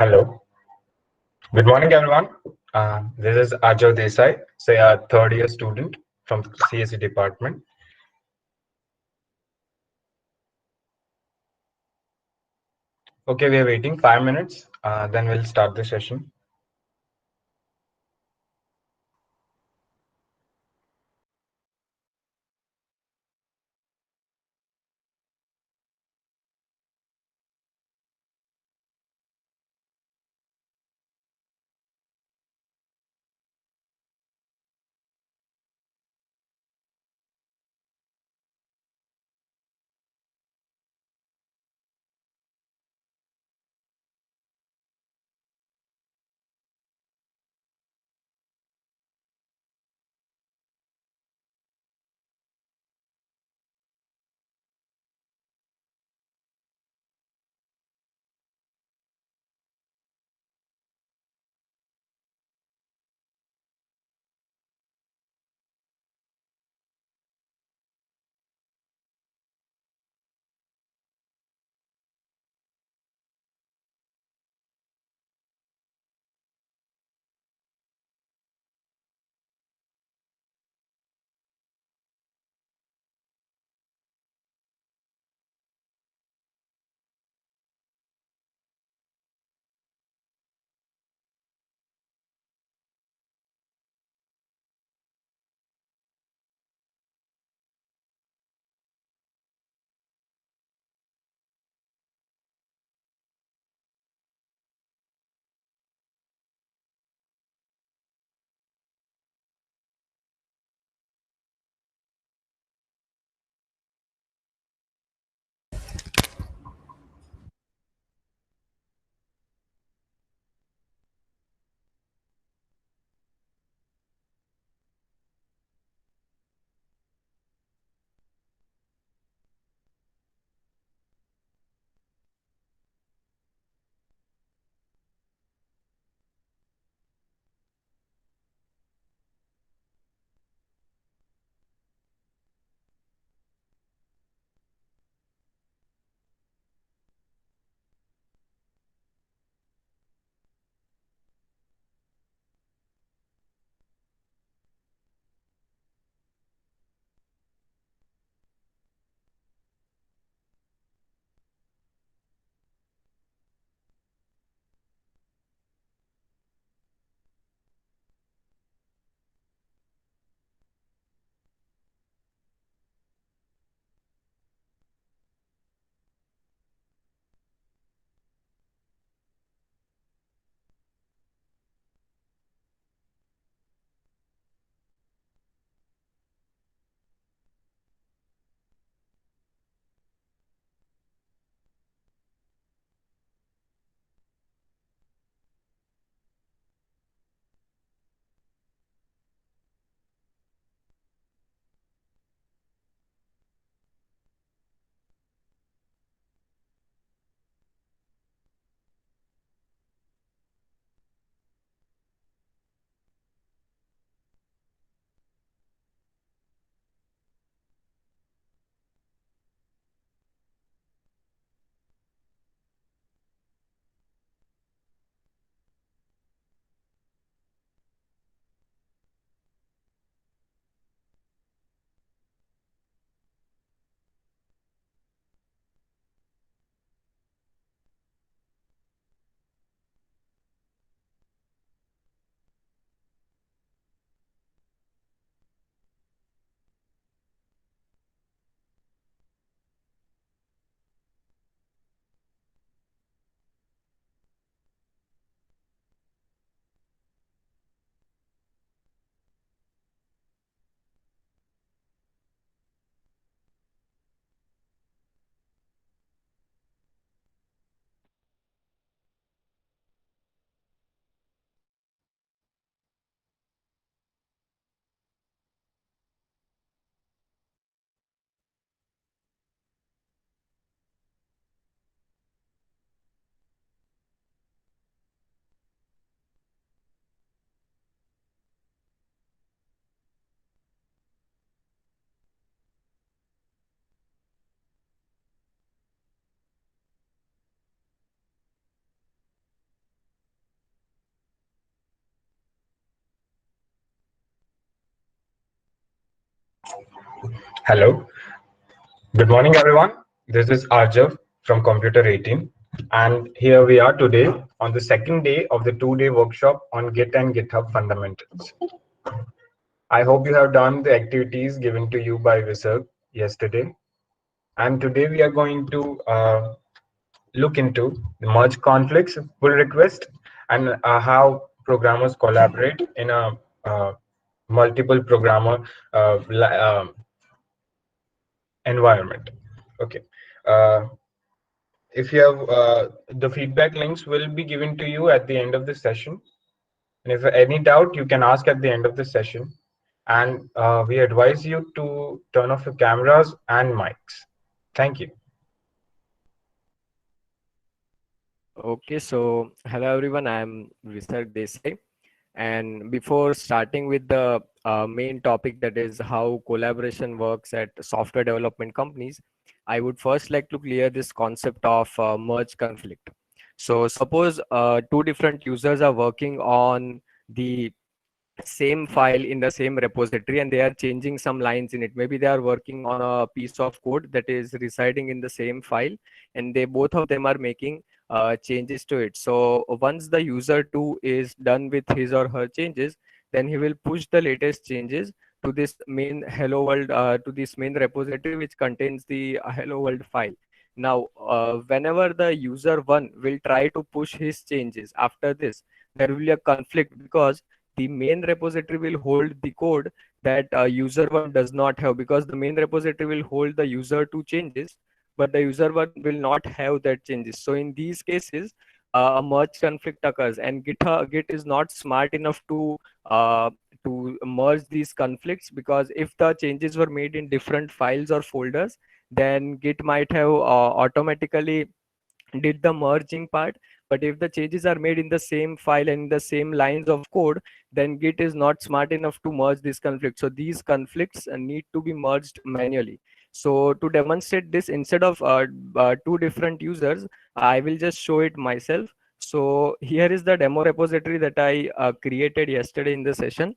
Hello. Good morning, everyone. This is Ajo Desai, say a third year student from CSE department. Okay, we are waiting 5 minutes, then we'll start the session. Hello. Good morning, everyone. This is Arjav from Computer 18. And here we are today on the second day of the 2-day workshop on Git and GitHub fundamentals. I hope you have done the activities given to you by Visag yesterday. And today we are going to look into the merge conflicts, pull request, and how programmers collaborate in a multiple programmer environment. Okay. Uh, if you have the feedback links will be given to you at the end of the session. And if any doubt, you can ask at the end of the session. And we advise you to turn off your cameras and mics. Thank you. Okay, so hello everyone, I'm Visarg Desai. And before starting with the main topic, that is how collaboration works at software development companies, I would first like to clear this concept of merge conflict. So suppose two different users are working on the same file in the same repository and they are changing some lines in it. Maybe they are working on a piece of code that is residing in the same file, and they both of them are making changes to it. So once the user 2 is done with his or her changes, then he will push the latest changes to this main hello world, to this main repository which contains the hello world file. Now whenever the user 1 will try to push his changes after this, there will be a conflict because the main repository will hold the code that user 1 does not have, because the main repository will hold the user 2 changes, but the user 1 will not have that changes. So in these cases, a merge conflict occurs, and Git is not smart enough uh, to merge these conflicts, because if the changes were made in different files or folders, then Git might have automatically did the merging part. But if the changes are made in the same file and in the same lines of code, then Git is not smart enough to merge this conflict. So these conflicts need to be merged manually. So to demonstrate this, instead of two different users, I will just show it myself. So here is the demo repository that I created yesterday in the session,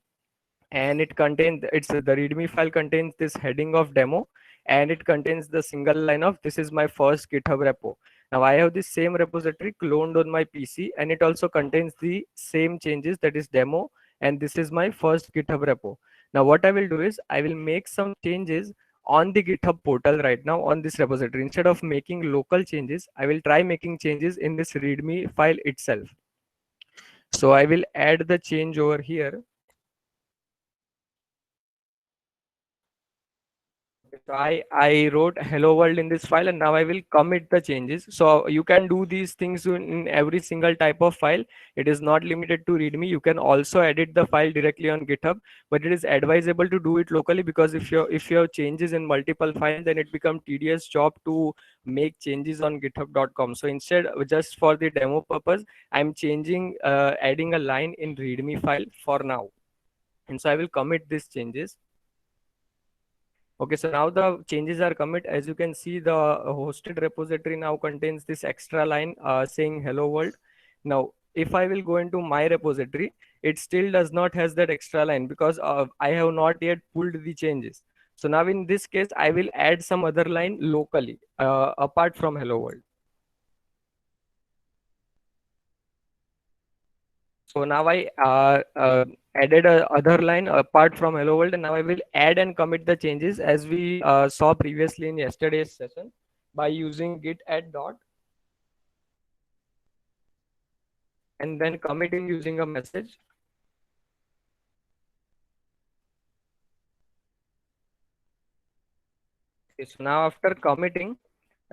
and it contains, it's the readme file contains this heading of demo, and it contains the single line of this is my first GitHub repo. Now I have this same repository cloned on my PC, and it also contains the same changes, that is demo, and this is my first GitHub repo. Now what I will do is I will make some changes on the GitHub portal right now on this repository. Instead of making local changes, I will try making changes in this readme file itself. So I will add the change over here. So I wrote hello world in this file, and now I will commit the changes. So you can do these things in every single type of file. It is not limited to readme. You can also edit the file directly on GitHub, but it is advisable to do it locally, because if you have changes in multiple files, then it becomes tedious job to make changes on github.com. So instead, just for the demo purpose, I'm changing, adding a line in readme file for now. And so I will commit these changes. Okay, so now the changes are commit. As you can see, the hosted repository now contains this extra line saying hello world. Now, if I will go into my repository, it still does not has that extra line, because I have not yet pulled the changes. So now in this case, I will add some other line locally apart from hello world. So now I added a other line apart from hello world, and now I will add and commit the changes as we saw previously in yesterday's session by using git add dot and then committing using a message. Okay, so now after committing,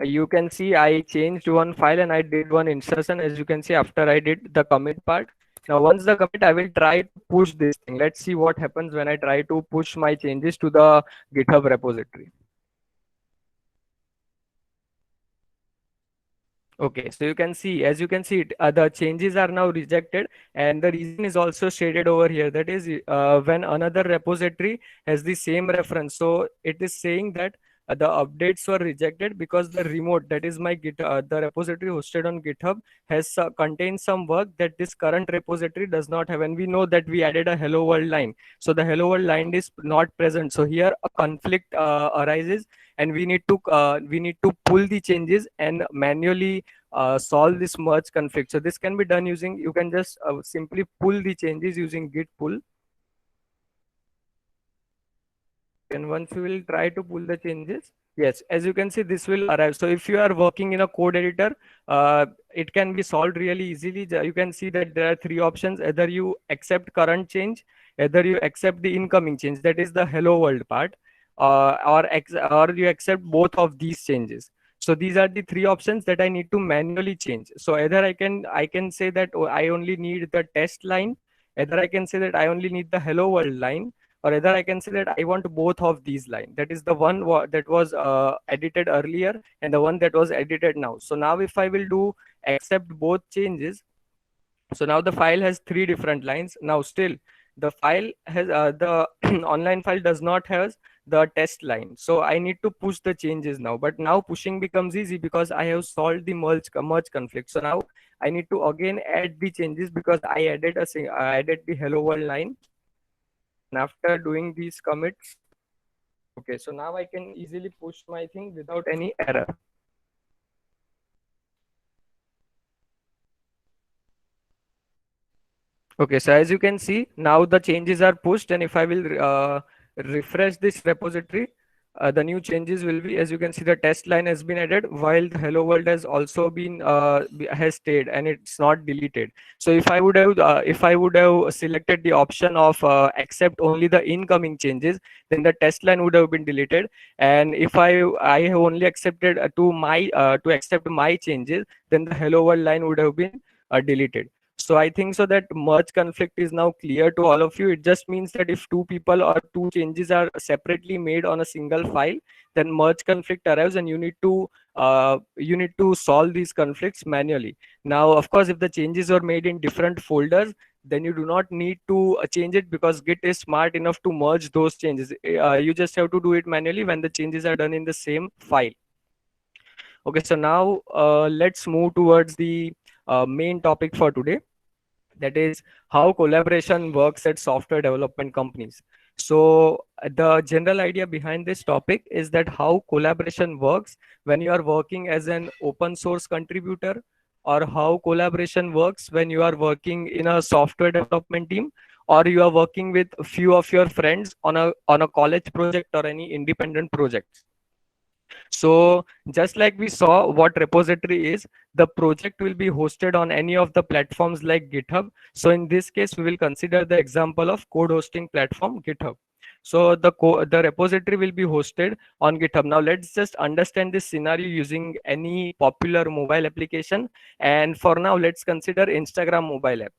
you can see I changed one file and I did one insertion, as you can see after I did the commit part. Now once the commit, I will try to push this thing. Let's see what happens when I try to push my changes to the GitHub repository. Okay, so you can see, as you can see, the changes are now rejected, and the reason is also stated over here. That is, when another repository has the same reference, so it is saying that the updates were rejected because the remote, that is my Git, the repository hosted on GitHub, has contains some work that this current repository does not have. And we know that we added a hello world line, so the hello world line is not present. So here a conflict arises, and we need to pull the changes and manually solve this merge conflict. So this can be done using, you can just simply pull the changes using git pull. And once you will try to pull the changes, yes, as you can see, this will arrive. So if you are working in a code editor, it can be solved really easily. You can see that there are three options: either you accept current change, either you accept the incoming change, that is the hello world part, or you accept both of these changes. So these are the three options that I need to manually change. So either I can say that, oh, I only need the test line, either I can say that I only need the hello world line, or either I can say that I want both of these lines. That is the one that was edited earlier and the one that was edited now. So now if I will do accept both changes, so now the file has three different lines. Now still the file has the online file does not have the test line. So I need to push the changes now. But now pushing becomes easy because I have solved the merge conflict. So now I need to again add the changes because I added the hello world line. And after doing these commits, okay, so now I can easily push my thing without any error. Okay, so as you can see, now the changes are pushed, and if I will refresh this repository, the new changes will be, as you can see, the test line has been added, while the hello world has also been has stayed and it's not deleted. So if I would have selected the option of accept only the incoming changes, then the test line would have been deleted. And if I have only accepted to accept my changes, then the hello world line would have been deleted. So I think so that merge conflict is now clear to all of you. It just means that if two people or two changes are separately made on a single file, then merge conflict arrives, and you need to solve these conflicts manually. Now, of course, if the changes are made in different folders, then you do not need to change it, because Git is smart enough to merge those changes. You just have to do it manually when the changes are done in the same file. Okay, so now let's move towards the main topic for today, that is how collaboration works at software development companies. So the general idea behind this topic is that how collaboration works when you are working as an open source contributor, or how collaboration works when you are working in a software development team, or you are working with a few of your friends on a college project or any independent projects. So just like we saw what repository is, the project will be hosted on any of the platforms like GitHub. So in this case, we will consider the example of code hosting platform GitHub. So the repository will be hosted on GitHub. Now let's just understand this scenario using any popular mobile application. And for now, let's consider Instagram mobile app.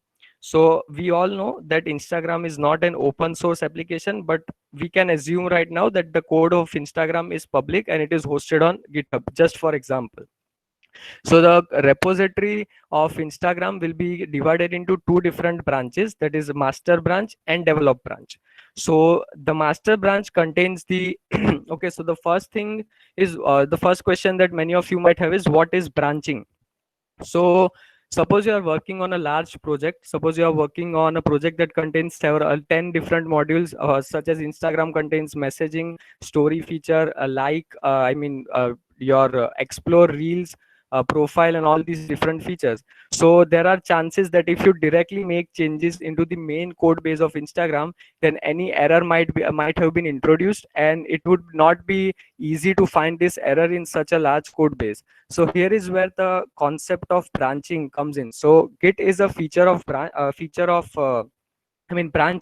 So we all know that Instagram is not an open source application, but we can assume right now that the code of Instagram is public and it is hosted on GitHub, just for example. So the repository of Instagram will be divided into two different branches, that is master branch and develop branch. So the master branch contains the okay, so the first thing is the first question that many of you might have is, what is branching? So suppose you are working on a large project. Suppose you are working on a project that contains several 10 different modules, such as Instagram contains messaging, story feature, your explore reels, profile, and all these different features. So there are chances that if you directly make changes into the main code base of Instagram, then any error might have been introduced, and it would not be easy to find this error in such a large code base. So here is where the concept of branching comes in. So Git is a branch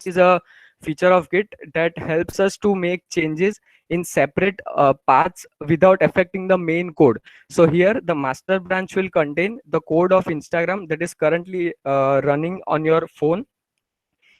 is a feature of Git that helps us to make changes in separate paths without affecting the main code. So here the master branch will contain the code of Instagram that is currently running on your phone,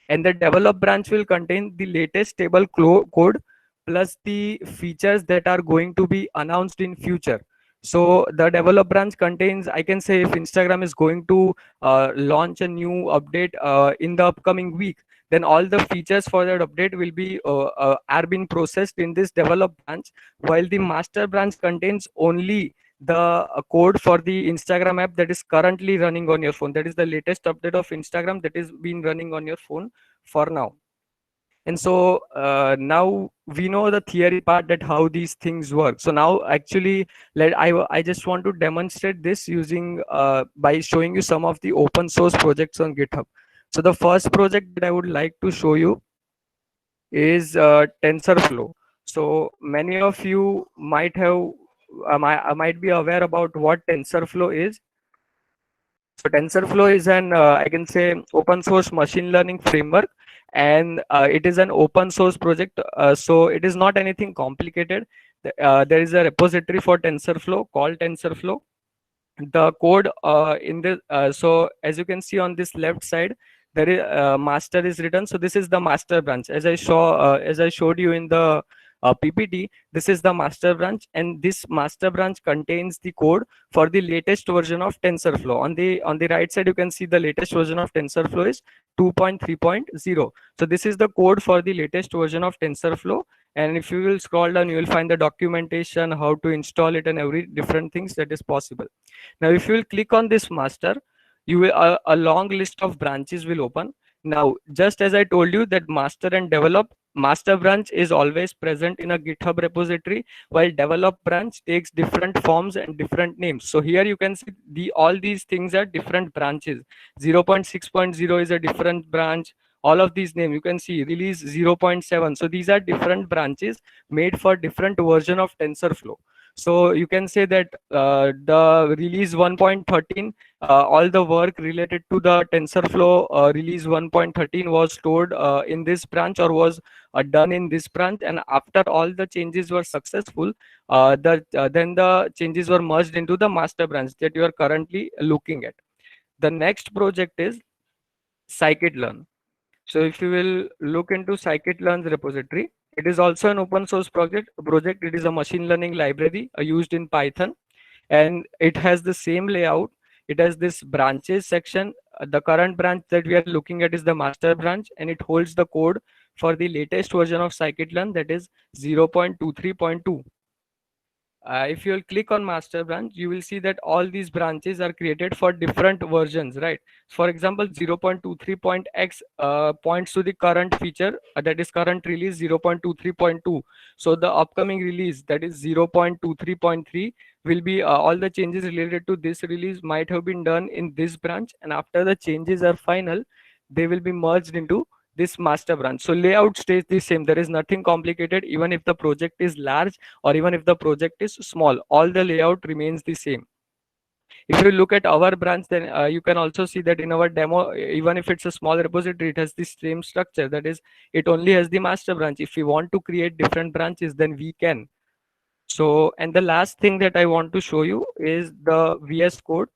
and the develop branch will contain the latest stable code plus the features that are going to be announced in future. So the develop branch contains, I can say, if Instagram is going to launch a new update in the upcoming week, then all the features for that update will be are being processed in this develop branch, while the master branch contains only the code for the Instagram app that is currently running on your phone. That is the latest update of Instagram that is being running on your phone for now. And so now we know the theory part, that how these things work. So now actually I just want to demonstrate this using by showing you some of the open source projects on GitHub. So the first project that I would like to show you is TensorFlow. So many of you might have might be aware about what TensorFlow is. So TensorFlow is an I can say open source machine learning framework, and it is an open source project. So it is not anything complicated. There is a repository for TensorFlow called TensorFlow. The code in the so as you can see on this left side, there is master is written. So this is the master branch. As I showed you in the PPT, this is the master branch, and this master branch contains the code for the latest version of TensorFlow. On the right side, you can see the latest version of TensorFlow is 2.3.0. So this is the code for the latest version of TensorFlow. And if you will scroll down, you will find the documentation, how to install it, and every different things that is possible. Now, if you will click on this master, you will a long list of branches will open. Now, just as I told you that master and develop, master branch is always present in a GitHub repository, while develop branch takes different forms and different names. So here you can see all these things are different branches. 0.6.0 is a different branch. All of these names you can see, release 0.7. So these are different branches made for different version of TensorFlow. So you can say that the release 1.13, all the work related to the TensorFlow release 1.13 was stored in this branch, or was done in this branch. And after all the changes were successful, then the changes were merged into the master branch that you are currently looking at. The next project is scikit-learn. So if you will look into scikit-learn's repository, it is also an open source project. It is a machine learning library used in Python, and it has the same layout. It has this branches section. The current branch that we are looking at is the master branch, and it holds the code for the latest version of scikit-learn, that is 0.23.2. If you will click on master branch, you will see that all these branches are created for different versions, right? For example, 0.23.x points to the current feature, that is current release 0.23.2. So the upcoming release, that is 0.23.3, will be all the changes related to this release might have been done in this branch, and after the changes are final, they will be merged into this master branch. So layout stays the same. There is nothing complicated. Even if the project is large, or even if the project is small, all the layout remains the same. If you look at our branch, then you can also see that in our demo, even if it's a small repository, it has the same structure. That is, it only has the master branch. If we want to create different branches, then we can. So, and the last thing that I want to show you is the VS Code.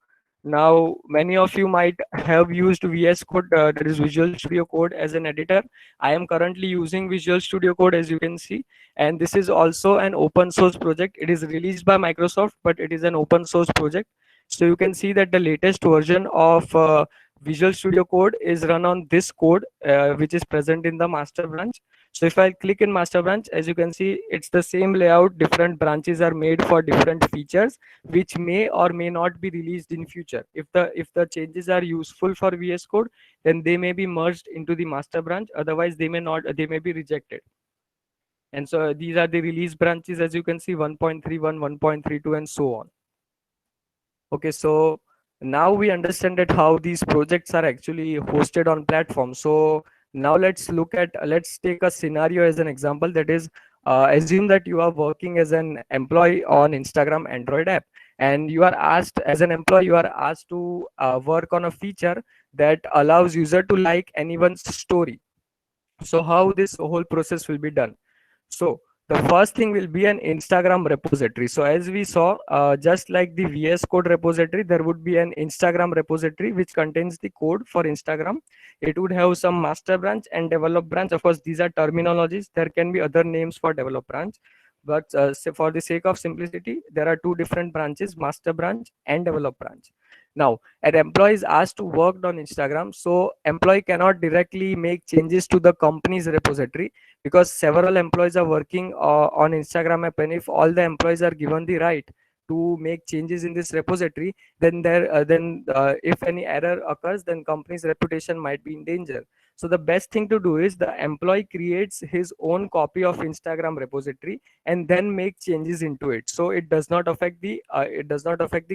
Now, many of you might have used VS Code, that is Visual Studio Code, as an editor. I am currently using Visual Studio Code, as you can see, and this is also an open source project. It is released by Microsoft, but it is an open source project. So you can see that the latest version of Visual Studio Code is run on this code, which is present in the master branch. So if I click in master branch, as you can see, it's the same layout. Different branches are made for different features, which may or may not be released in future. If the changes are useful for VS Code, then they may be merged into the master branch. Otherwise, they may not. They may be rejected. And so these are the release branches, as you can see, 1.31, 1.32, and so on. Okay, so now we understand that how these projects are actually hosted on platforms. So now let's take a scenario as an example. That is, assume that you are working as an employee on Instagram Android app, and you are asked, as an employee, you are asked to work on a feature that allows user to like anyone's story. So how this whole process will be done? So the first thing will be an Instagram repository. So as we saw, just like the VS Code repository, there would be an Instagram repository which contains the code for Instagram. It would have some master branch and develop branch. Of course, these are terminologies. There can be other names for develop branch, but for the sake of simplicity, there are two different branches: master branch and develop branch. Now, an employee is asked to work on Instagram, so employee cannot directly make changes to the company's repository because several employees are working on Instagram app, and if all the employees are given the right to make changes in this repository, then if any error occurs, then company's reputation might be in danger. So the best thing to do is the employee creates his own copy of Instagram repository and then make changes into it, so it does not affect the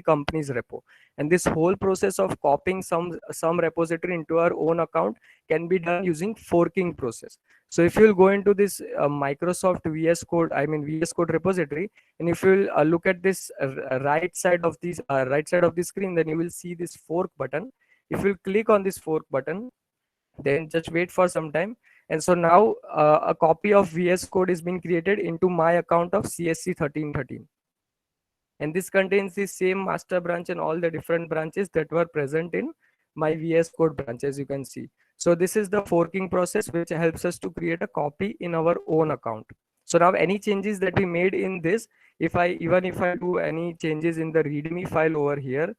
company's repo. And this whole process of copying some repository into our own account can be done using forking process. So if you'll go into this Microsoft VS Code, I mean VS Code repository, and if you'll look at this right side of the screen, then you will see this fork button. If you click on this fork button, then just wait for some time. And so now a copy of VS Code is being created into my account of CSC 1313, and this contains the same master branch and all the different branches that were present in my VS Code branch, as you can see. So this is the forking process which helps us to create a copy in our own account. So now any changes that we made in this, even if I do any changes in the readme file over here,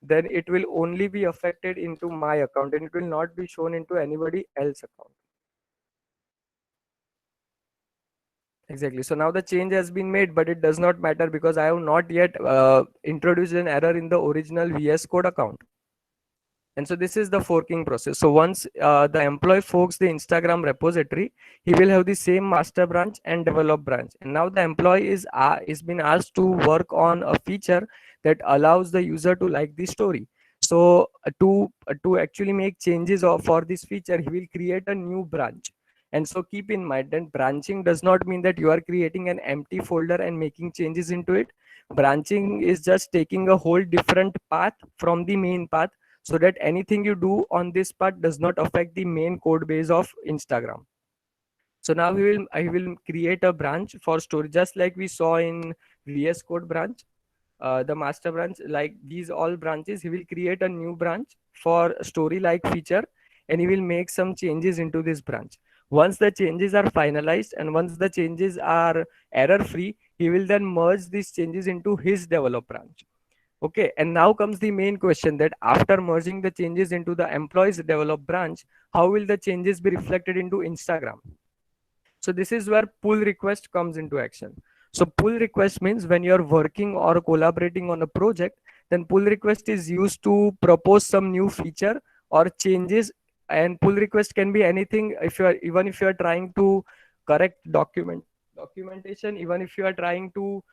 then it will only be affected into my account and it will not be shown into anybody else account. Exactly. So now the change has been made, but it does not matter because I have not yet introduced an error in the original VS Code account. And so this is the forking process. So once the employee forks the Instagram repository, he will have the same master branch and develop branch. And now the employee is been asked to work on a feature that allows the user to like the story. So to actually make changes for this feature, he will create a new branch. And so keep in mind that branching does not mean that you are creating an empty folder and making changes into it. Branching is just taking a whole different path from the main path, so that anything you do on this part does not affect the main code base of Instagram. So now I will create a branch for story, just like we saw in VS Code branch, the master branch, like these all branches. He will create a new branch for story like feature, and he will make some changes into this branch. Once the changes are finalized and once the changes are error free, he will then merge these changes into his develop branch. Okay, and now comes the main question, that after merging the changes into the employees develop branch, how will the changes be reflected into Instagram? So this is where pull request comes into action. So pull request means when you're working or collaborating on a project, then pull request is used to propose some new feature or changes. And pull request can be anything. Even if you are trying to correct documentation, even if you are trying to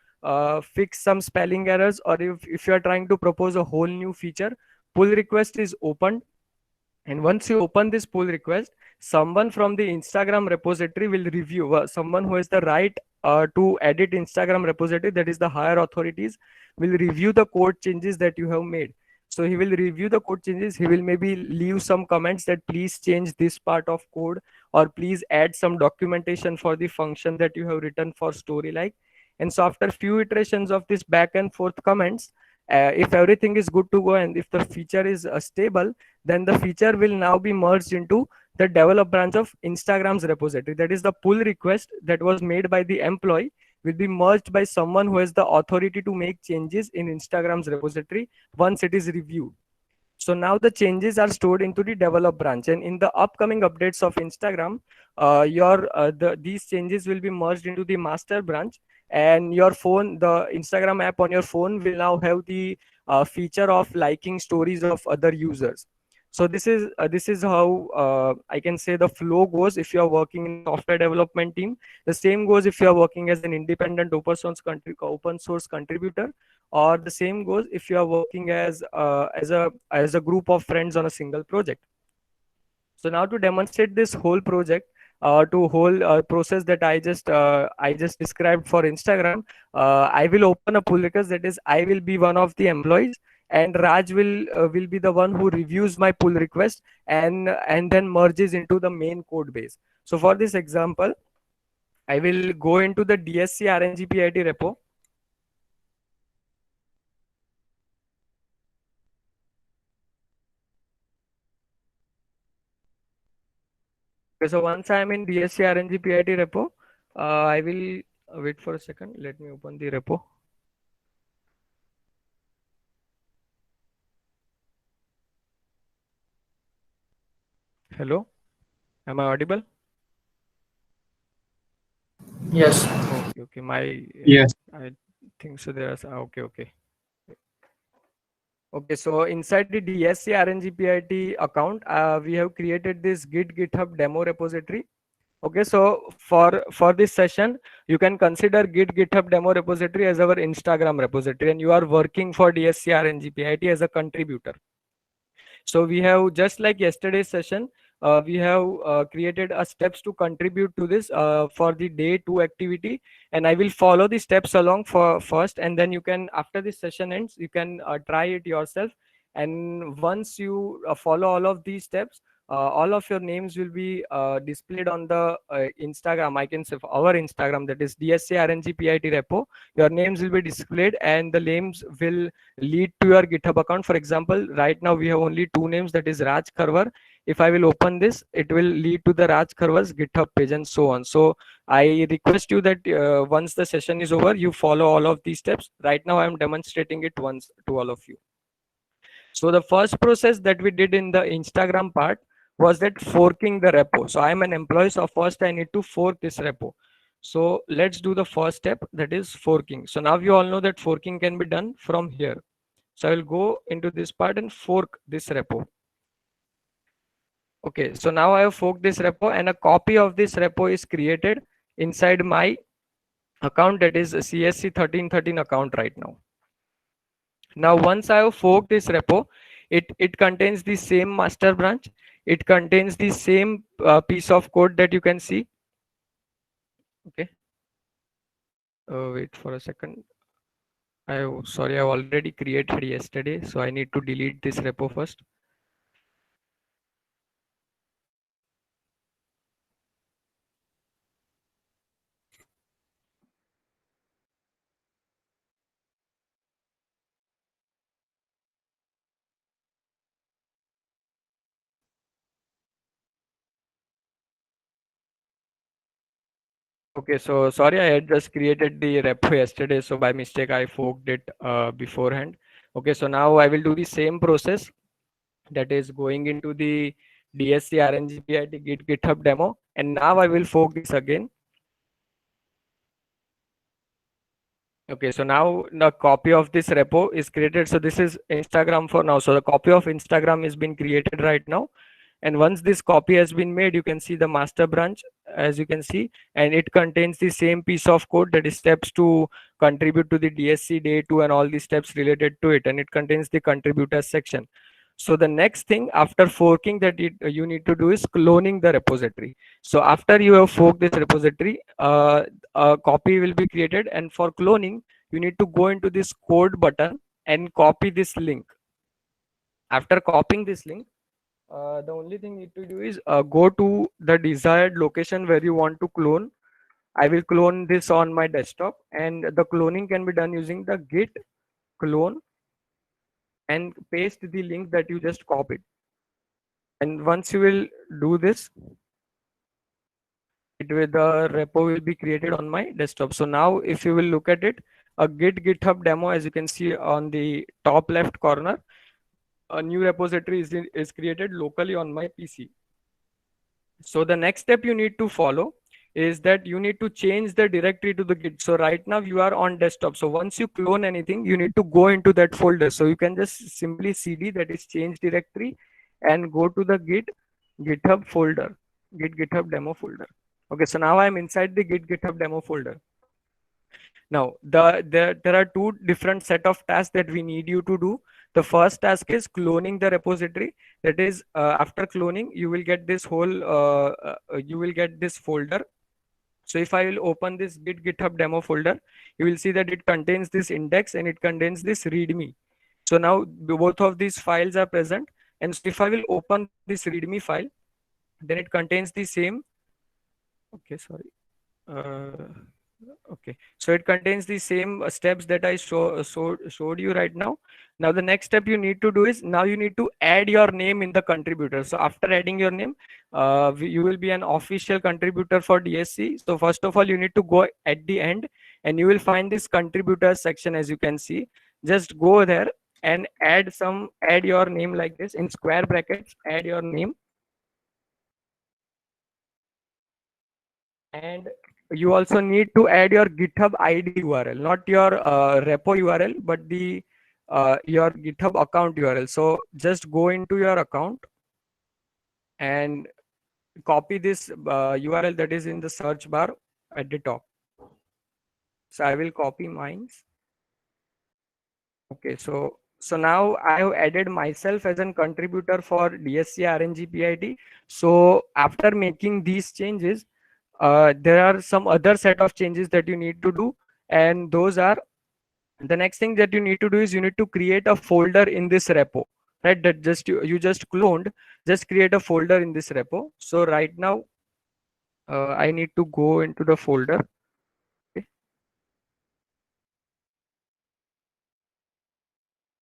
fix some spelling errors, or if you are trying to propose a whole new feature, pull request is opened. And once you open this pull request, someone from the Instagram repository will review, someone who has the right to edit Instagram repository, that is the higher authorities, will review the code changes that you have made. So he will review the code changes. He will maybe leave some comments that please change this part of code, or please add some documentation for the function that you have written for story like. And so after few iterations of this back and forth comments, if everything is good to go and if the feature is stable, then the feature will now be merged into the develop branch of Instagram's repository. That is, the pull request that was made by the employee will be merged by someone who has the authority to make changes in Instagram's repository once it is reviewed. So now the changes are stored into the develop branch, and in the upcoming updates of Instagram, these changes will be merged into the master branch, and your phone, the Instagram app on your phone, will now have the feature of liking stories of other users. So this is how I can say the flow goes if you are working in software development team. The same goes if you are working as an independent open source contributor, or the same goes if you are working as a group of friends on a single project. So now to demonstrate this whole project, to whole process that I just described for Instagram, I will open a pull request. That is, I will be one of the employees, and Raj will be the one who reviews my pull request and then merges into the main code base. So for this example, I will go into the DSC RNGPIT repo. Okay, so once I am in DSC RNG PIT repo, I will wait for a second. Let me open the repo. Hello, am I audible? Yes. Okay, okay. Yes. I think so. There's okay, okay. Okay, so inside the DSC RNGPIT account, we have created this Git GitHub demo repository. Okay, so for this session, you can consider Git GitHub demo repository as our Instagram repository, and you are working for DSC RNGPIT as a contributor. So we have, just like yesterday's session, we have created a steps to contribute to this for the day 2 activity, and I will follow the steps along for first, and then you can, after this session ends, you can try it yourself. And once you follow all of these steps, all of your names will be displayed on the Instagram. I can say for our Instagram, that is DSC RNG PIT repo. Your names will be displayed, and the names will lead to your GitHub account. For example, right now we have only two names, that is Raj Karwar. If I will open this, it will lead to the Raj Karwar's GitHub page and so on. So I request you that once the session is over, you follow all of these steps. Right now I am demonstrating it once to all of you. So the first process that we did in the Instagram part was that forking the repo. So I am an employee, so first I need to fork this repo. So let's do the first step, that is forking. So now you all know that forking can be done from here. So I will go into this part and fork this repo. Okay, so now I have forked this repo, and a copy of this repo is created inside my account, that is a CSC 1313 account right now. Now, once I have forked this repo, it contains the same master branch. It contains the same piece of code that you can see. Okay. Wait for a second. Sorry, I already created yesterday, so I need to delete this repo first. Okay, so sorry, I had just created the repo yesterday, so by mistake I forked it beforehand. Okay, so now I will do the same process, that is going into the DSC RNGPIT Git GitHub demo, and now I will fork this again. Okay, so now the copy of this repo is created. So this is Instagram for now. So the copy of Instagram is been created right now. And once this copy has been made, you can see the master branch, as you can see, and it contains the same piece of code, that is steps to contribute to the DSC day 2 and all the steps related to it. And it contains the contributors section. So the next thing after forking that you need to do is cloning the repository. So after you have forked this repository, a copy will be created, and for cloning, you need to go into this code button and copy this link. After copying this link, the only thing you need to do is go to the desired location where you want to clone. I will clone this on my desktop, and the cloning can be done using the git clone and paste the link that you just copied. And once you will do this, the repo will be created on my desktop. So now if you will look at it, a git GitHub demo, as you can see on the top left corner, a new repository is created locally on my PC. So the next step you need to follow is that you need to change the directory to the git. So right now you are on desktop. So once you clone anything, you need to go into that folder. So you can just simply cd, that is change directory, and go to the GitHub folder, git GitHub demo folder. Okay, so now I'm inside the git GitHub demo folder. Now there are two different set of tasks that we need you to do. The first task is cloning the repository. That is, after cloning, you will get this folder. So if I will open this git GitHub demo folder, you will see that it contains this index and it contains this readme. So now both of these files are present. And so if I will open this readme file, then it contains the same. Okay, sorry. Okay, so it contains the same steps that I showed you right now. Now the next step you need to do is, now you need to add your name in the contributor. So after adding your name, you will be an official contributor for DSC. So first of all, you need to go at the end, and you will find this contributor section, as you can see. Just go there and add your name like this in square brackets, add your name. And you also need to add your GitHub ID URL, not your repo URL, but the your GitHub account URL. So just go into your account and copy this URL that is in the search bar at the top. So I will copy mine. Okay, so now I have added myself as a contributor for DSC RNG PIT. So after making these changes, there are some other set of changes that you need to do, and those are, the next thing that you need to do is you need to create a folder in this repo, right? That just you just cloned. Just create a folder in this repo. So right now, I need to go into the folder. Okay.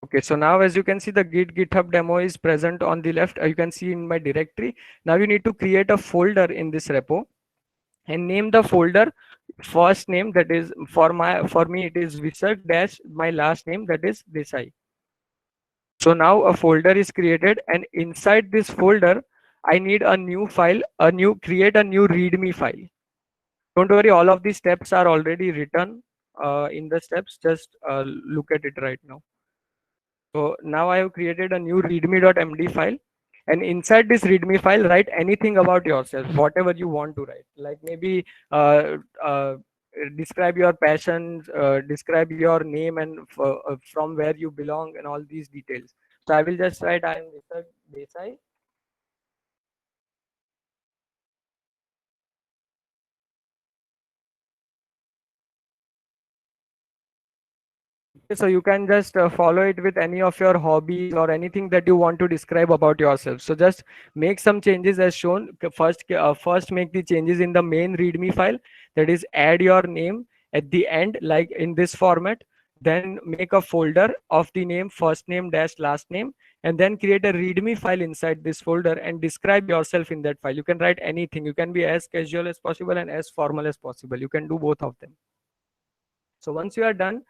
Okay, so now as you can see, the GitHub demo is present on the left. You can see in my directory. Now you need to create a folder in this repo and name the folder first name, that is for me it is Visarg dash my last name, that is Desai. So now a folder is created, and inside this folder I need a new file, create a new readme file. Don't worry, all of these steps are already written in the steps. Just look at it right now. So now I have created a new readme.md file, and inside this readme file, write anything about yourself, whatever you want to write. Like maybe uh, uh, describe your passions, describe your name, and from where you belong, and all these details. So I will just write I am Mr. Desai. So you can just follow it with any of your hobbies or anything that you want to describe about yourself. So just make some changes as shown. First make the changes in the main readme file, that is add your name at the end like in this format. Then make a folder of the name first name dash last name, and then create a readme file inside this folder and describe yourself in that file. You can write anything. You can be as casual as possible and as formal as possible. You can do both of them. So once you are done,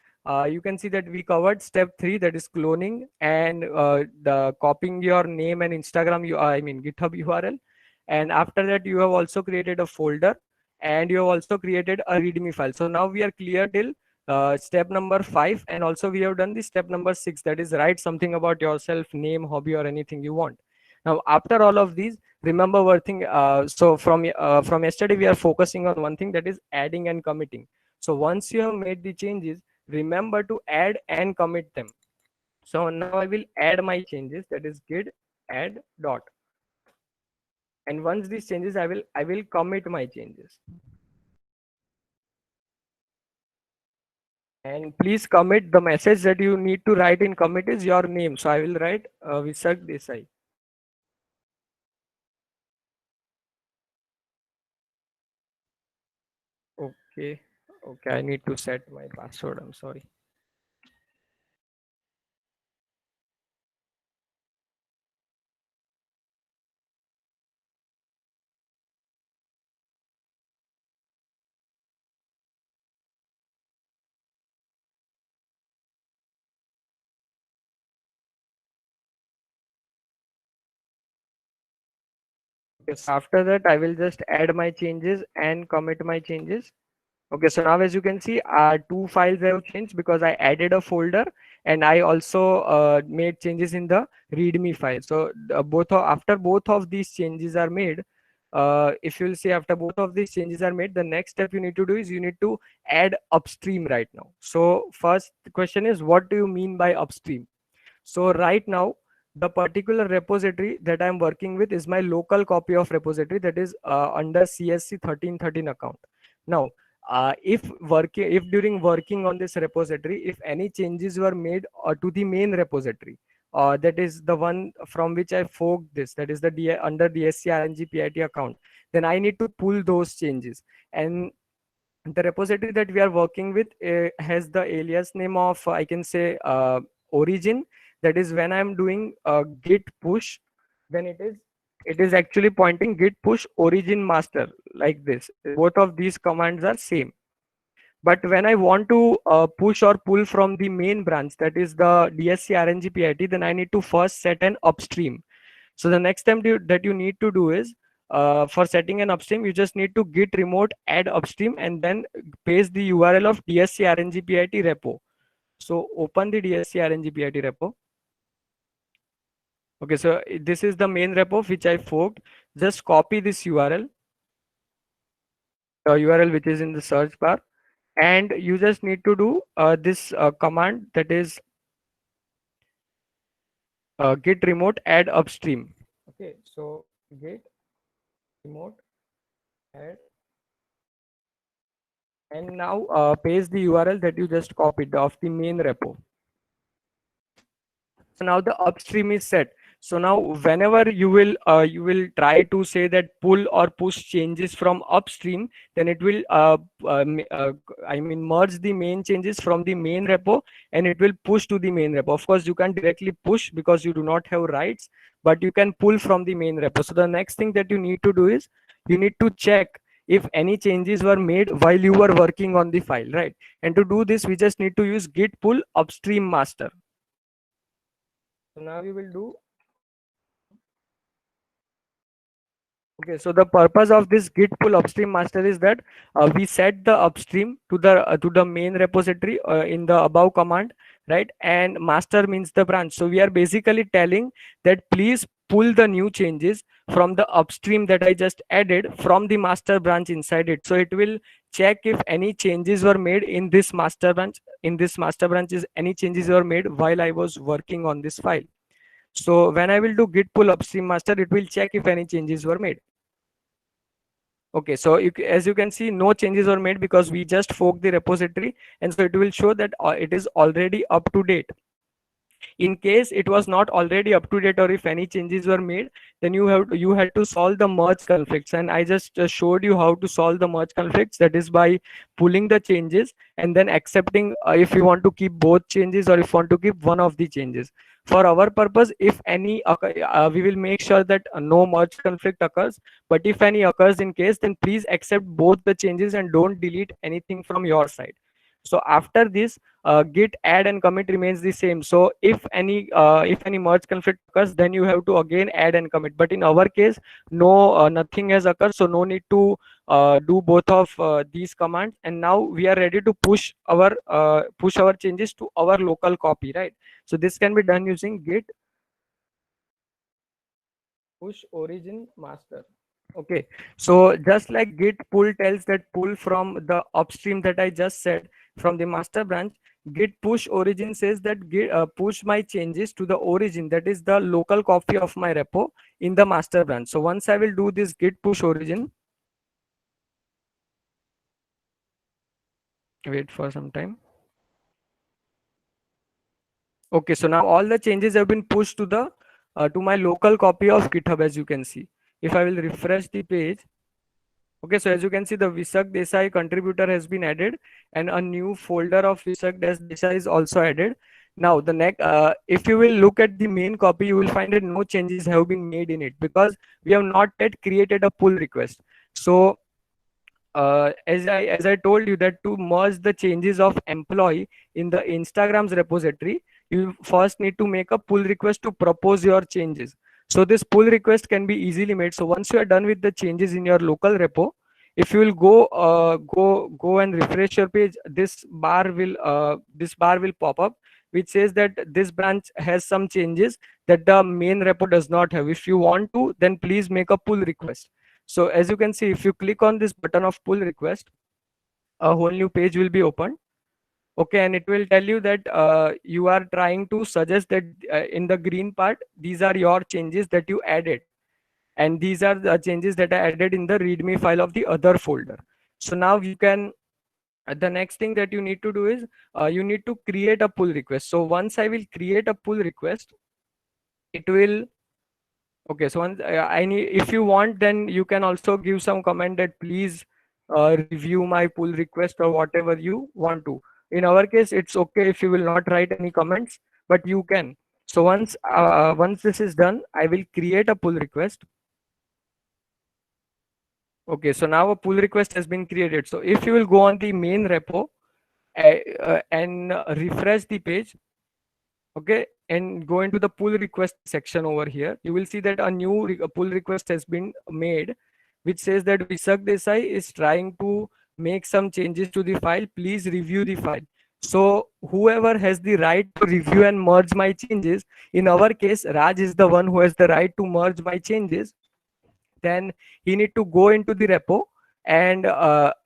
you can see that we covered step 3, that is cloning and the copying your name and Instagram, I mean GitHub URL. And after that, you have also created a folder and you have also created a README file. So now we are clear till step number 5, and also we have done the step number 6, that is write something about yourself, name, hobby, or anything you want. Now after all of these, remember one thing. So from yesterday, we are focusing on one thing, that is adding and committing. So once you have made the changes, remember to add and commit them. So now I will add my changes, that is git add dot. And once these changes, I will commit my changes. And please commit, the message that you need to write in commit is your name. So I will write Visarg Desai. Okay. Okay, I need to set my password. I'm sorry. Okay, so after that, I will just add my changes and commit my changes. Okay, so now as you can see, 2 files have changed because I added a folder and I also made changes in the README file. So after both of these changes are made, if you'll see, after both of these changes are made, the next step you need to do is you need to add upstream right now. So first question is, what do you mean by upstream? So right now, the particular repository that I'm working with is my local copy of repository, that is under CSC 1313 account. Now, if during working on this repository, if any changes were made to the main repository, that is the one from which I forked this, that is the under DSC RNG PIT account, then I need to pull those changes. And the repository that we are working with has the alias name of, I can say, origin. That is when I'm doing git push, then it is actually pointing git push origin master, like this. Both of these commands are same. But when I want to push or pull from the main branch, that is the DSC RNG PIT, then I need to first set an upstream. So the next step that you need to do is for setting an upstream, you just need to git remote add upstream and then paste the URL of dsc rngpit repo. So open the dsc rngpit repo. Okay, so this is the main repo which I forked. Just copy this URL, the URL which is in the search bar, and you just need to do this command, that is git remote add upstream. Okay, so git remote add, and now paste the URL that you just copied of the main repo. So now the upstream is set. So now whenever you will try to say that pull or push changes from upstream, then it will I mean merge the main changes from the main repo, and it will push to the main repo. Of course you can't directly push because you do not have rights, but you can pull from the main repo. So the next thing that you need to do is you need to check if any changes were made while you were working on the file, right? And to do this, we just need to use git pull upstream master. So now we will do. Okay, so the purpose of this git pull upstream master is that we set the upstream to the main repository in the above command, right? And master means the branch. So we are basically telling that please pull the new changes from the upstream that I just added from the master branch inside it. So it will check if any changes were made in this master branch. In this master branch, is any changes were made while I was working on this file. So when I will do git pull upstream master, it will check if any changes were made. Okay, so as you can see, no changes were made because we just forked the repository, and so it will show that it is already up to date. In case it was not already up to date, or if any changes were made, then you had to solve the merge conflicts, and I just showed you how to solve the merge conflicts. That is by pulling the changes and then accepting if you want to keep both changes or if you want to keep one of the changes. For our purpose, if any we will make sure that no merge conflict occurs, but if any occurs in case, then please accept both the changes and don't delete anything from your side. So after this, git add and commit remains the same. So if any merge conflict occurs, then you have to again add and commit. But in our case, no, nothing has occurred, so no need to do both of these commands. And now we are ready to push our changes to our local copy, right? So this can be done using git push origin master. Okay, so just like git pull tells that pull from the upstream that I just said from the master branch, git push origin says that git push my changes to the origin, that is the local copy of my repo in the master branch. So once I will do this git push origin, wait for some time. Okay, so now all the changes have been pushed to my local copy of GitHub, as you can see. If I will refresh the page. Okay, so as you can see, the Visak Desai contributor has been added, and a new folder of Visak Desai is also added. Now, the next, if you will look at the main copy, you will find that no changes have been made in it because we have not yet created a pull request. So, as I told you that to merge the changes of employee in the Instagram's repository, you first need to make a pull request to propose your changes. So this pull request can be easily made. So once you are done with the changes in your local repo, if you will go and refresh your page, this bar will pop up, which says that this branch has some changes that the main repo does not have. If you want to, then please make a pull request. So as you can see, if you click on this button of pull request, a whole new page will be opened. Okay, and it will tell you that you are trying to suggest that in the green part, these are your changes that you added, and these are the changes that I added in the readme file of the other folder. So now you can the next thing that you need to do is you need to create a pull request. So once I will create a pull request, it will. Okay, so once I need, if you want, then you can also give some comment that please review my pull request or whatever you want to. In our case, it's okay if you will not write any comments, but you can. So once this is done, I will create a pull request. Okay, so now a pull request has been created. So if you will go on the main repo and refresh the page. Okay, and go into the pull request section over here. You will see that a new pull request has been made, which says that Visak Desai is trying to make some changes to the file. Please review the file. So whoever has the right to review and merge my changes, in our case, Raj is the one who has the right to merge my changes. Then he need to go into the repo and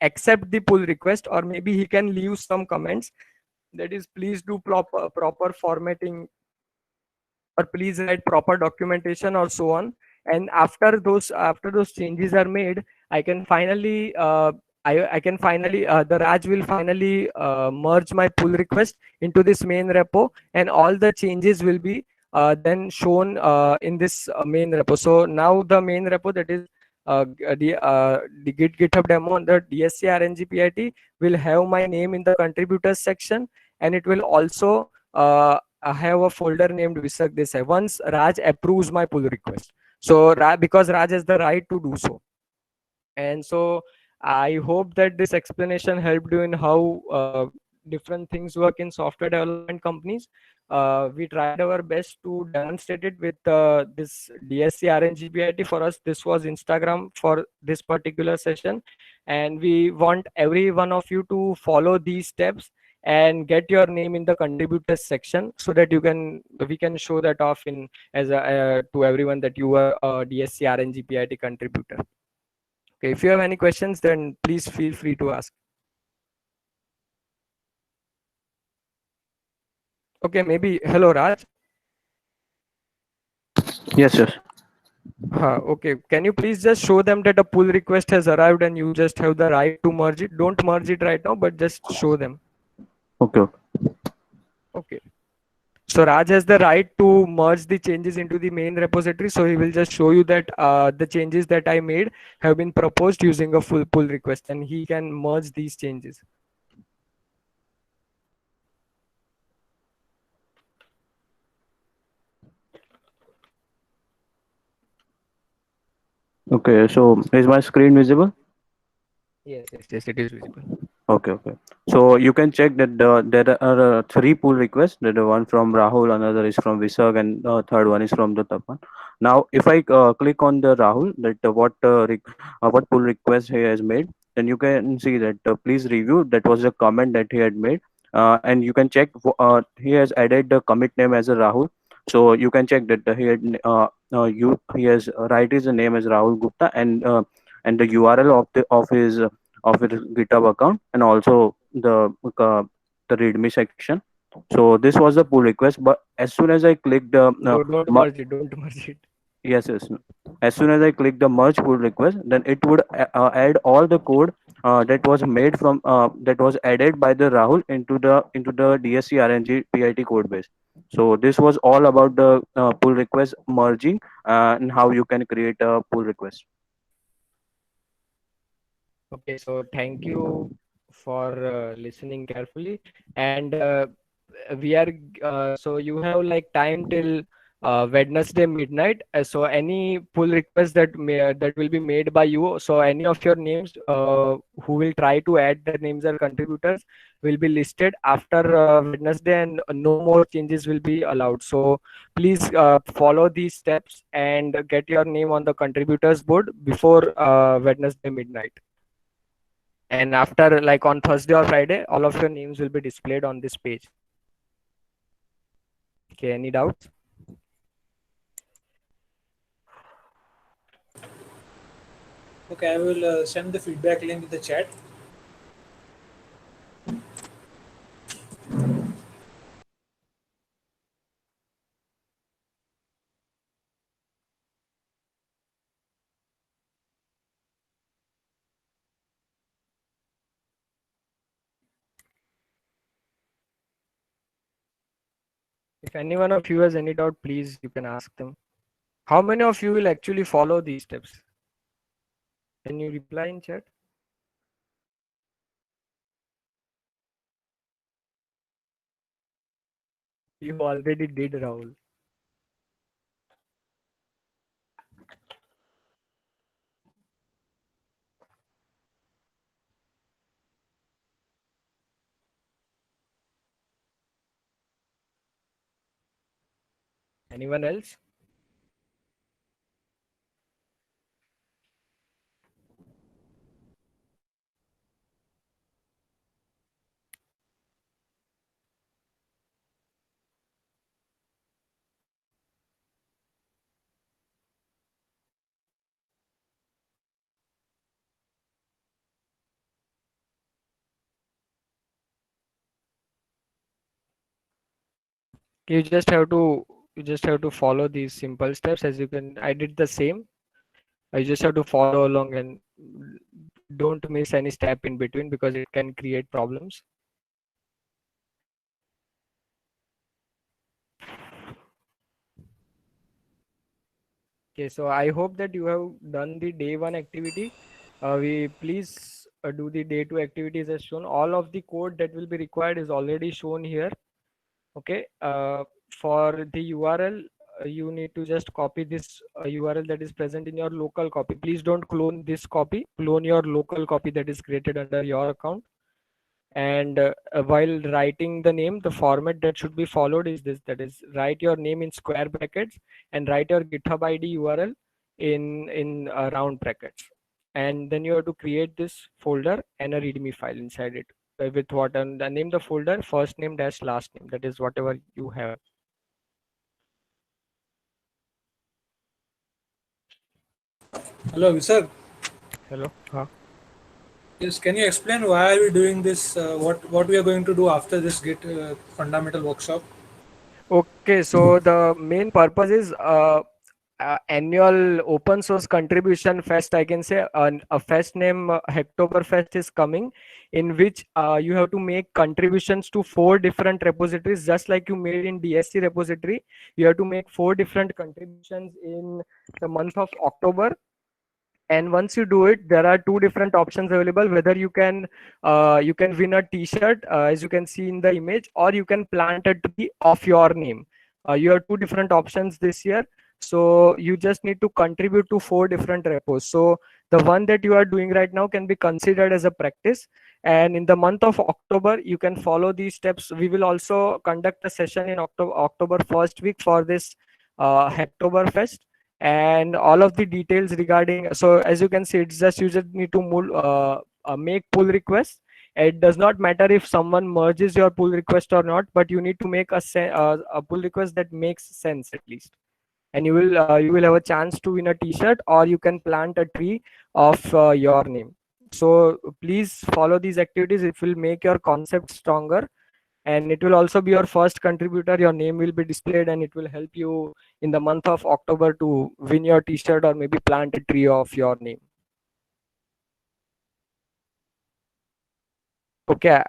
accept the pull request, or maybe he can leave some comments, that is, please do proper formatting, or please write proper documentation, or so on. And after those changes are made, I can finally I can finally the Raj will finally merge my pull request into this main repo, and all the changes will be then shown in this main repo. So now the main repo, that is the GitHub demo on the DSC RNG will have my name in the contributors section, and it will also I have a folder named Visak Desai once Raj approves my pull request. So because Raj has the right to do so. And so I hope that this explanation helped you in how different things work in software development companies. We tried our best to demonstrate it with this DSC RNGPIT. For us, this was Instagram for this particular session. And we want every one of you to follow these steps and get your name in the contributors section, so that we can show that off in as a to everyone that you are a DSC RNGPIT contributor. Okay, if you have any questions, then please feel free to ask. Okay, maybe hello Raj. Yes, yes. Okay, can you please just show them that a pull request has arrived and you just have the right to merge it? Don't merge it right now, but just show them. Okay, okay. Okay. So Raj has the right to merge the changes into the main repository. So he will just show you that the changes that I made have been proposed using a full pull request, and he can merge these changes. Okay, so is my screen visible? Yes, yes, yes, it is visible. Okay, okay. So you can check that there are three pull requests. That the one from Rahul, another is from Visag, and third one is from the Tapan. Now, if I click on the Rahul, that what pull request he has made, then you can see that please review. That was a comment that he had made, and you can check. He has added the commit name as a Rahul. So you can check that he has write his name as Rahul Gupta, and the URL of his GitHub account, and also the README section. So this was the pull request. But as soon as I clicked the Don't mer- merge it. Don't merge it. yes, yes, as soon as I click the merge pull request, then it would add all the code that was added by the Rahul into the DSC RNG PIT code base. So this was all about the pull request merging and how you can create a pull request. Okay, so thank you for listening carefully. And we are so you have like time till Wednesday midnight. So any pull request that will be made by you, so any of your names who will try to add their names as contributors will be listed after Wednesday, and no more changes will be allowed. So please follow these steps and get your name on the contributors board before Wednesday midnight. And after, like, on Thursday or Friday, all of your names will be displayed on this page. Okay, any doubts? Okay, I will send the feedback link in the chat. If any one of you has any doubt, please you can ask them. How many of you will actually follow these steps? Can you reply in chat? You already did, Rahul. Anyone else? You just have to follow these simple steps. As you can, I did the same. You just have to follow along and don't miss any step in between because it can create problems. Okay, so I hope that you have done the day one activity. We please do the day two activities as shown. All of the code that will be required is already shown here. Okay, for the URL, you need to just copy this URL that is present in your local copy. Please don't clone this copy, clone your local copy that is created under your account. And while writing the name, the format that should be followed is this, that is, write your name in square brackets and write your GitHub ID URL in round brackets. And then you have to create this folder and a readme file inside it with what, and name the folder first name dash last name, that is whatever you have. Hello, Visag. Hello. Yes, can you explain why are we doing this? What we are going to do after this Git fundamental workshop? Okay, so the main purpose is annual open source contribution fest. I can say a fest name Hacktoberfest is coming, in which you have to make contributions to 4 different repositories, just like you made in DSC repository. You have to make 4 different contributions in the month of October. And once you do it, there are 2 different options available, whether you can win a t-shirt, as you can see in the image, or you can plant a tree of your name. You have 2 different options this year, so you just need to contribute to 4 different repos. So the one that you are doing right now can be considered as a practice, and in the month of October you can follow these steps. We will also conduct a session in October first week for this Hacktoberfest, and all of the details regarding, so as you can see, it's just, you just need to make pull requests. It does not matter if someone merges your pull request or not, but you need to make a pull request that makes sense at least, and you will have a chance to win a t-shirt, or you can plant a tree of your name. So please follow these activities. It will make your concept stronger, and it will also be your first contributor. Your name will be displayed, and it will help you in the month of October to win your t-shirt or maybe plant a tree of your name. Okay,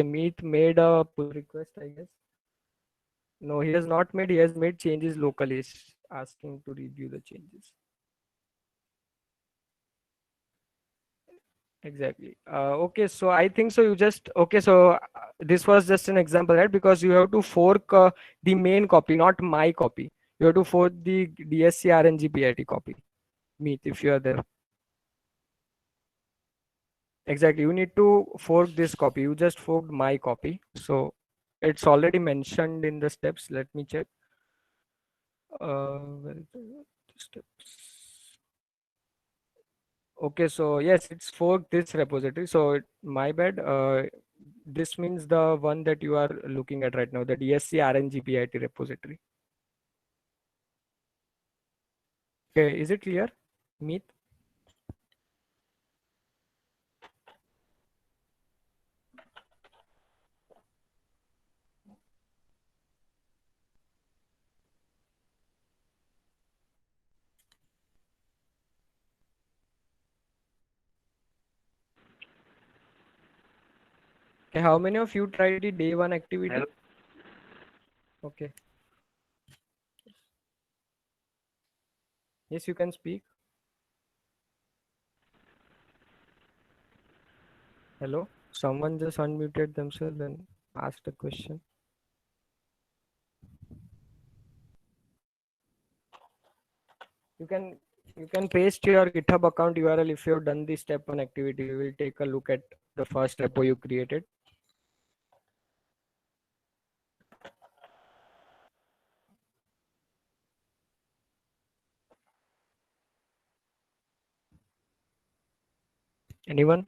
Meet made a pull request, I guess. No, he has not made. He has made changes locally. He's asking to review the changes. Exactly. Okay, so I think so. You just okay. So this was just an example, right? Because you have to fork the main copy, not my copy. You have to fork the DSC RNGPIT copy. Meet if you are there. Exactly. You need to fork this copy. You just forked my copy. So it's already mentioned in the steps. Let me check. Where is the steps? Okay, so yes, it's forked this repository. So my bad. This means the one that you are looking at right now, the DSC RNGPIT repository. Okay, is it clear? Meet? Okay, how many of you tried the day one activity? Hello. Okay. Yes, you can speak. Hello? Someone just unmuted themselves and asked a question. You can paste your GitHub account URL if you've done the step one activity. We will take a look at the first repo you created. Anyone?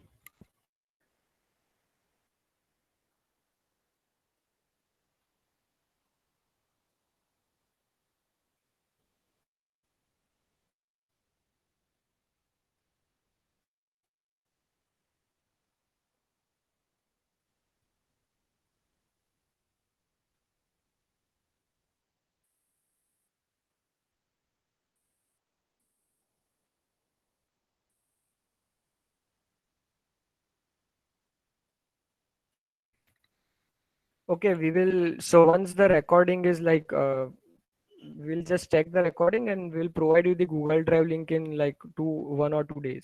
Okay, we will. So once the recording is like, we'll just check the recording and we'll provide you the Google Drive link in like 1 or 2 days.